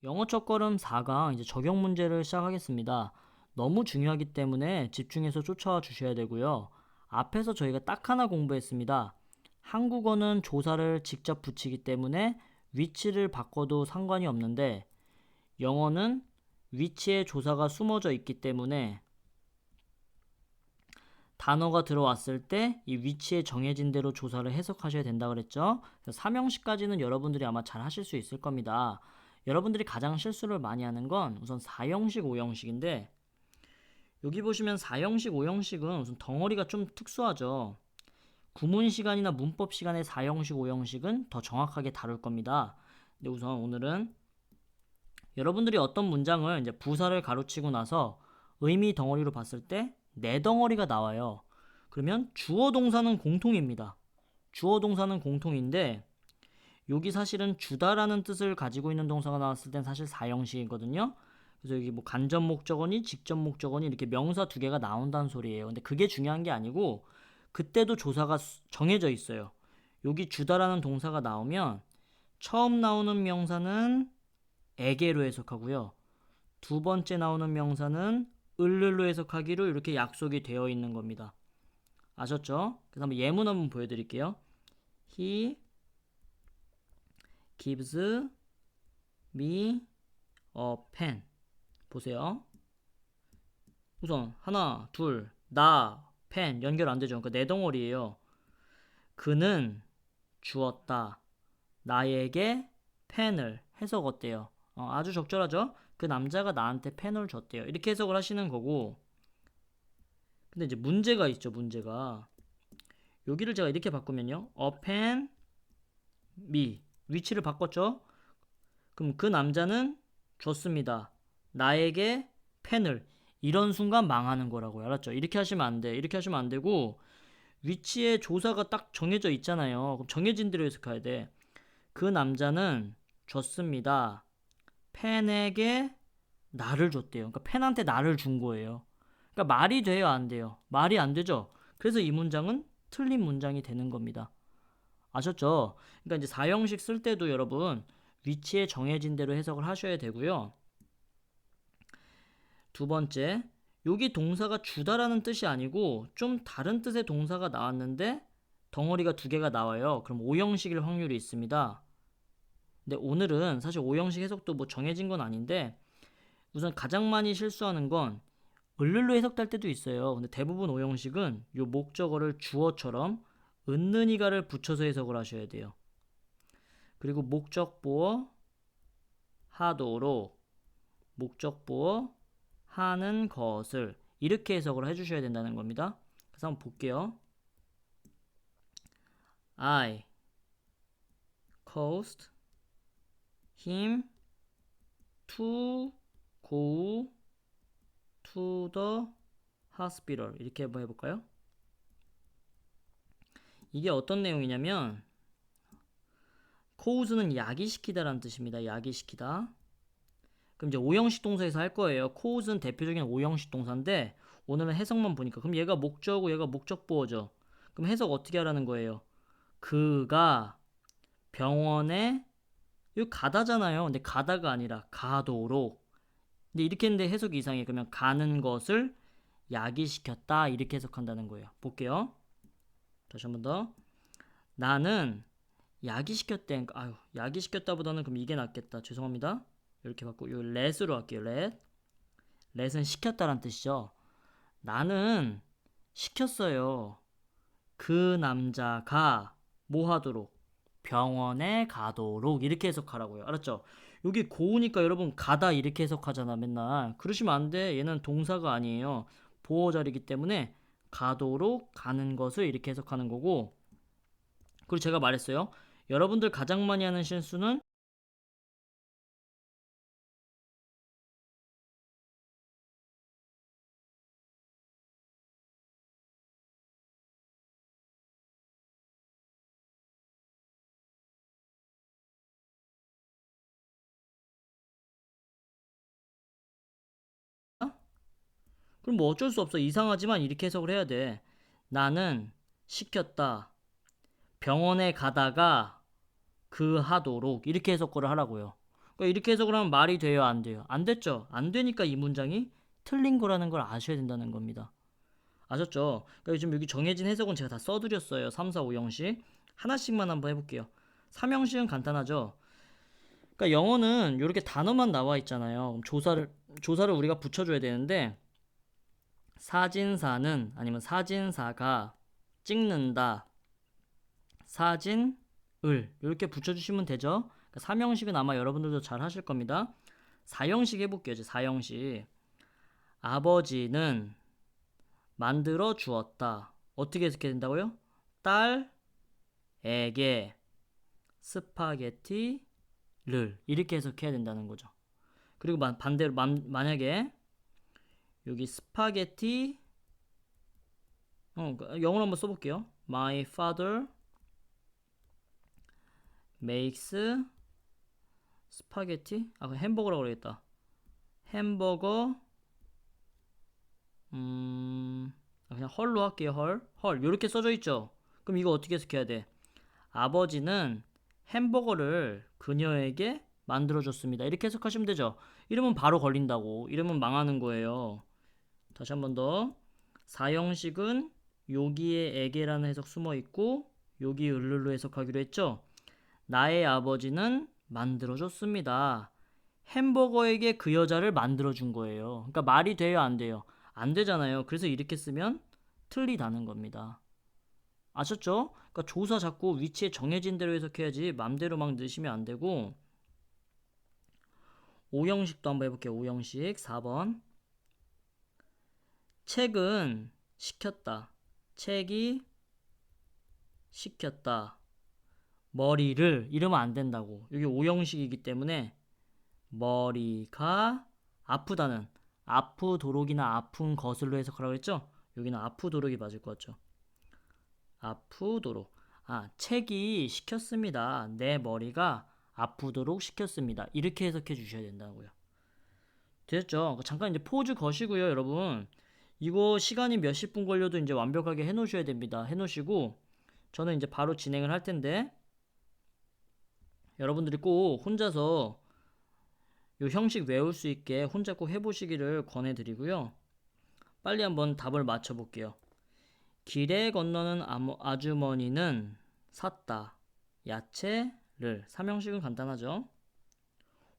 영어 첫걸음 4강 이제 적용 문제를 시작하겠습니다. 너무 중요하기 때문에 집중해서 쫓아와 주셔야 되고요. 앞에서 저희가 딱 하나 공부했습니다. 한국어는 조사를 직접 붙이기 때문에 위치를 바꿔도 상관이 없는데 영어는 위치에 조사가 숨어져 있기 때문에 단어가 들어왔을 때 이 위치에 정해진 대로 조사를 해석하셔야 된다 그랬죠. 3형식까지는 여러분들이 아마 잘 하실 수 있을 겁니다. 여러분들이 가장 실수를 많이 하는 건 우선 4형식, 5형식인데 여기 보시면 4형식, 5형식은 우선 덩어리가 좀 특수하죠. 구문 시간이나 문법 시간의 4형식, 5형식은 더 정확하게 다룰 겁니다. 근데 우선 오늘은 여러분들이 어떤 문장을 이제 부사를 가로치고 나서 의미 덩어리로 봤을 때 네 덩어리가 나와요. 그러면 주어 동사는 공통입니다. 주어 동사는 공통인데 여기 사실은 주다라는 뜻을 가지고 있는 동사가 나왔을 땐 사실 4형식이거든요. 그래서 여기 뭐 간접 목적어니 직접 목적어니 이렇게 명사 두 개가 나온다는 소리예요. 근데 그게 중요한 게 아니고 그때도 조사가 정해져 있어요. 여기 주다라는 동사가 나오면 처음 나오는 명사는 에게로 해석하고요. 두 번째 나오는 명사는 을를로 해석하기로 이렇게 약속이 되어 있는 겁니다. 아셨죠? 그래서 한번 예문 한번 보여드릴게요. He gives me a pen. 보세요. 우선 하나, 둘, 나, 펜 연결 안 되죠. 그러니까 네 덩어리예요. 그는 주었다. 나에게 펜을. 해석 어때요? 아주 적절하죠? 그 남자가 나한테 펜을 줬대요. 이렇게 해석을 하시는 거고. 근데 이제 문제가 있죠. 문제가. 여기를 제가 이렇게 바꾸면요. A pen me. 위치를 바꿨죠? 그럼 그 남자는 줬습니다. 나에게 펜을. 이런 순간 망하는 거라고요. 알았죠? 이렇게 하시면 안 돼. 이렇게 하시면 안 되고 위치에 조사가 딱 정해져 있잖아요. 그럼 정해진 대로 해석해야 돼. 그 남자는 줬습니다. 펜에게 나를 줬대요. 그러니까 펜한테 나를 준 거예요. 그러니까 말이 돼요, 안 돼요? 말이 안 되죠. 그래서 이 문장은 틀린 문장이 되는 겁니다. 아셨죠? 그러니까 이제 4형식 쓸 때도 여러분 위치에 정해진 대로 해석을 하셔야 되고요. 두 번째, 여기 동사가 주다라는 뜻이 아니고 좀 다른 뜻의 동사가 나왔는데 덩어리가 두 개가 나와요. 그럼 5형식일 확률이 있습니다. 근데 오늘은 사실 5형식 해석도 뭐 정해진 건 아닌데 우선 가장 많이 실수하는 건 을를로 해석될 때도 있어요. 근데 대부분 5형식은 요 목적어를 주어처럼 은는이가를 붙여서 해석을 하셔야 돼요. 그리고 목적보어 하도록 목적보어 하는 것을 이렇게 해석을 해주셔야 된다는 겁니다. 그래서 한번 볼게요. I caused him to go to the hospital. 이렇게 한번 해볼까요? 이게 어떤 내용이냐면 cause는 야기시키다라는 뜻입니다. 야기시키다. 그럼 이제 5형식 동사에서 할 거예요. cause는 대표적인 5형식 동사인데 오늘은 해석만 보니까 그럼 얘가 목적어고 얘가 목적보어죠. 그럼 해석 어떻게 하라는 거예요? 그가 병원에 여기 가다잖아요. 근데 가다가 아니라 가도록. 근데 이렇게 했는데 해석이 이상해. 그러면 가는 것을 야기시켰다 이렇게 해석한다는 거예요. 볼게요. 다시 한 번 더. 나는 야기시켰대. 아유, 야기시켰다보다는 그럼 이게 낫겠다. 죄송합니다. 이렇게 바꾸고 요 let으로 할게요. let은 시켰다란 뜻이죠. 나는 시켰어요. 그 남자가 뭐 하도록? 병원에 가도록 이렇게 해석하라고요. 알았죠? 여기 고우니까 여러분 가다 이렇게 해석하잖아 맨날. 그러시면 안 돼. 얘는 동사가 아니에요. 보어자리이기 때문에 가도록 가는 것을 이렇게 해석하는 거고. 그리고 제가 말했어요. 여러분들 가장 많이 하는 실수는 그럼 뭐 어쩔 수 없어. 이상하지만 이렇게 해석을 해야 돼. 나는 시켰다. 병원에 가다가 그 하도록 이렇게 해석을 하라고요. 그러니까 이렇게 해석을 하면 말이 돼요, 안 돼요? 안 됐죠? 안 되니까 이 문장이 틀린 거라는 걸 아셔야 된다는 겁니다. 아셨죠? 그러니까 요즘 여기 정해진 해석은 제가 다 써드렸어요. 3, 4, 5형식. 하나씩만 한번 해볼게요. 3형식은 간단하죠? 그러니까 영어는 이렇게 단어만 나와 있잖아요. 그럼 조사를 우리가 붙여줘야 되는데, 사진사는 아니면 사진사가 찍는다. 사진을 이렇게 붙여주시면 되죠. 그러니까 3형식은 아마 여러분들도 잘 하실 겁니다. 4형식 해볼게요. 이제 4형식. 아버지는 만들어 주었다. 어떻게 해석해야 된다고요? 딸에게 스파게티를 이렇게 해석해야 된다는 거죠. 그리고 반대로 만약에 여기 스파게티 영어로 한번 써볼게요. My father makes 스파게티 햄버거라고 그러겠다. 햄버거 그냥 헐로 할게요. 헐 요렇게 써져 있죠. 그럼 이거 어떻게 해석해야 돼? 아버지는 햄버거를 그녀에게 만들어줬습니다. 이렇게 해석하시면 되죠. 이러면 바로 걸린다고. 이러면 망하는 거예요. 다시 한 번 더. 4형식은 여기에 에게라는 해석 숨어 있고 여기 을룰로 해석하기로 했죠. 나의 아버지는 만들어줬습니다. 햄버거에게 그 여자를 만들어준 거예요. 그러니까 말이 돼요, 안 돼요? 안 되잖아요. 그래서 이렇게 쓰면 틀리다는 겁니다. 아셨죠? 그러니까 조사 자꾸 위치에 정해진 대로 해석해야지 맘대로 막 넣으시면 안 되고. 5형식도 한번 해볼게요. 5형식 4번. 책은 시켰다. 책이 시켰다. 머리를 이러면 안 된다고. 여기 5형식이기 때문에 머리가 아프다는 아프도록이나 아픈 것을로 해석하라고 했죠? 여기는 아프도록이 맞을 것 같죠? 아프도록. 책이 시켰습니다. 내 머리가 아프도록 시켰습니다. 이렇게 해석해 주셔야 된다고요. 됐죠? 잠깐 이제 포즈 거시고요, 여러분. 이거 시간이 몇십 분 걸려도 이제 완벽하게 해 놓으셔야 됩니다. 해 놓으시고 저는 이제 바로 진행을 할 텐데 여러분들이 꼭 혼자서 요 형식 외울 수 있게 혼자 꼭 해보시기를 권해드리고요. 빨리 한번 답을 맞춰볼게요. 길에 건너는 아주머니는 샀다. 야채를. 3형식은 간단하죠.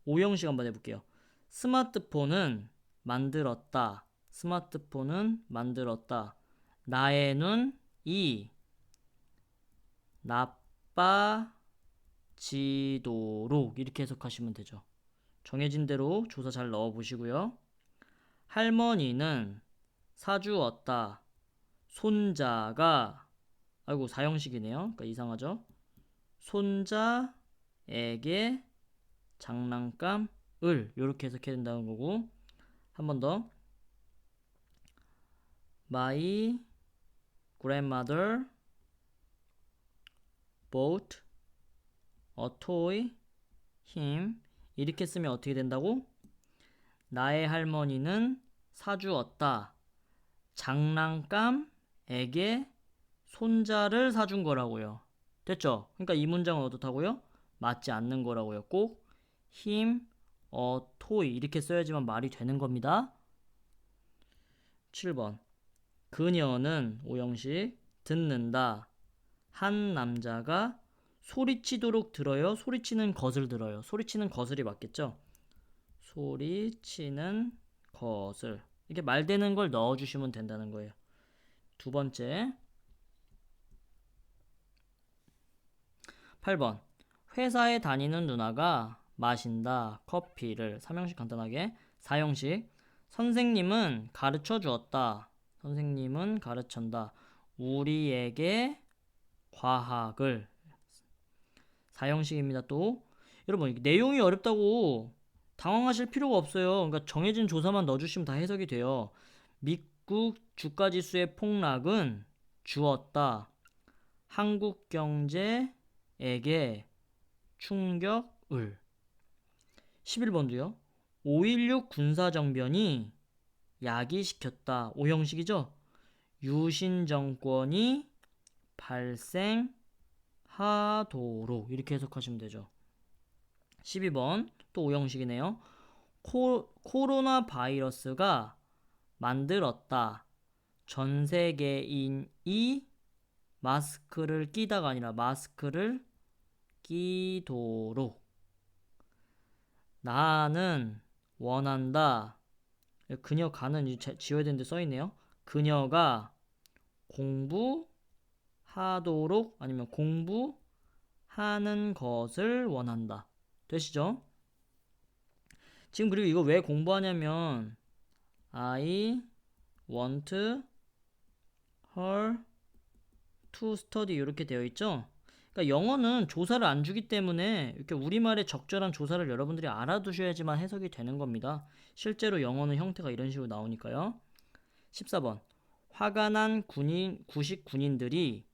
5형식 한번 해볼게요. 스마트폰은 만들었다. 스마트폰은 만들었다. 나의 눈이 나빠지도록 이렇게 해석하시면 되죠. 정해진 대로 조사 잘 넣어보시고요. 할머니는 사주었다. 손자가 4형식이네요. 그러니까 이상하죠. 손자에게 장난감을 이렇게 해석해야 된다는 거고. 한 번 더. My grandmother bought a toy him 이렇게 쓰면 어떻게 된다고? 나의 할머니는 사주었다. 장난감에게 손자를 사준 거라고요. 됐죠? 그러니까 이 문장은 어떻다고요? 맞지 않는 거라고요. 꼭 him, a toy 이렇게 써야지만 말이 되는 겁니다. 7번. 그녀는 5형식 듣는다. 한 남자가 소리치도록 들어요. 소리치는 것을 들어요. 소리치는 것을이 맞겠죠? 소리치는 것을. 이렇게 말되는 걸 넣어주시면 된다는 거예요. 두 번째. 8번. 회사에 다니는 누나가 마신다. 커피를. 3형식 간단하게. 4형식. 선생님은 가르쳐 주었다. 선생님은 가르친다. 우리에게 과학을. 4형식입니다. 또 여러분 내용이 어렵다고 당황하실 필요가 없어요. 그러니까 정해진 조사만 넣어주시면 다 해석이 돼요. 미국 주가지수의 폭락은 주었다. 한국 경제에게 충격을. 11번도요. 5.16 군사정변이 야기시켰다. 5형식이죠. 유신 정권이 발생하도록 이렇게 해석하시면 되죠. 12번 또 오형식이네요. 코로나 바이러스가 만들었다. 전 세계인이 마스크를 끼다가 아니라 마스크를 끼도록. 나는 원한다. 그녀 가는 지워야 되는데 써있네요. 그녀가 공부하도록 아니면 공부하는 것을 원한다. 되시죠? 지금 그리고 이거 왜 공부하냐면 I want her to study 이렇게 되어 있죠? 그러니까 영어는 조사를 안 주기 때문에 이렇게 우리말의 적절한 조사를 여러분들이 알아두셔야지만 해석이 되는 겁니다. 실제로 영어는 형태가 이런 식으로 나오니까요. 14번 화가 난 구식 군인들이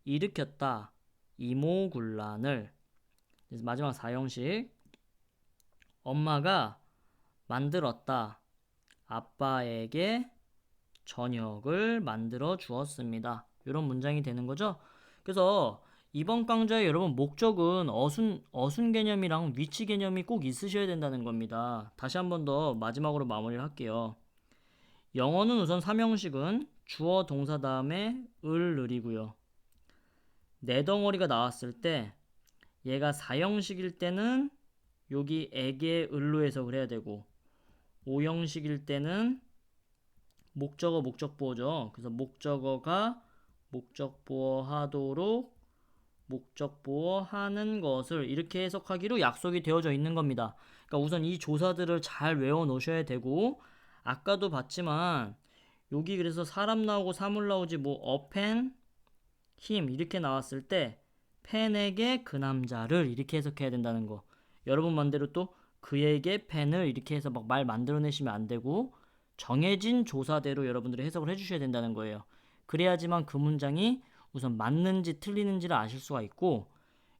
일으켰다. 이모군란을. 마지막 4형식 엄마가 만들었다. 아빠에게 저녁을 만들어 주었습니다. 이런 문장이 되는 거죠. 그래서 이번 강좌에 여러분 목적은 어순 개념이랑 위치 개념이 꼭 있으셔야 된다는 겁니다. 다시 한 번 더 마지막으로 마무리를 할게요. 영어는 우선 3형식은 주어 동사 다음에 을 느리고요. 네 덩어리가 나왔을 때 얘가 4형식일 때는 여기 에게 을로 해석을 해야 되고 5형식일 때는 목적어 목적보어죠. 그래서 목적어가 목적보어 하도록 목적보어 하는 것을 이렇게 해석하기로 약속이 되어져 있는 겁니다. 그러니까 우선 이 조사들을 잘 외워 놓으셔야 되고 아까도 봤지만 여기 그래서 사람 나오고 사물 나오지 뭐 어펜 힘 이렇게 나왔을 때 펜에게 그 남자를 이렇게 해석해야 된다는 거. 여러분 맘대로 또 그에게 펜을 이렇게 해서 막 말 만들어내시면 안 되고 정해진 조사대로 여러분들이 해석을 해주셔야 된다는 거예요. 그래야지만 그 문장이 우선 맞는지 틀리는지를 아실 수가 있고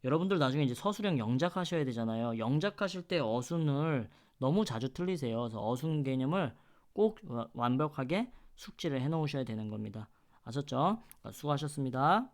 여러분들 나중에 이제 서술형 영작하셔야 되잖아요. 영작하실 때 어순을 너무 자주 틀리세요. 그래서 어순 개념을 꼭 완벽하게 숙지를 해놓으셔야 되는 겁니다. 아셨죠? 수고하셨습니다.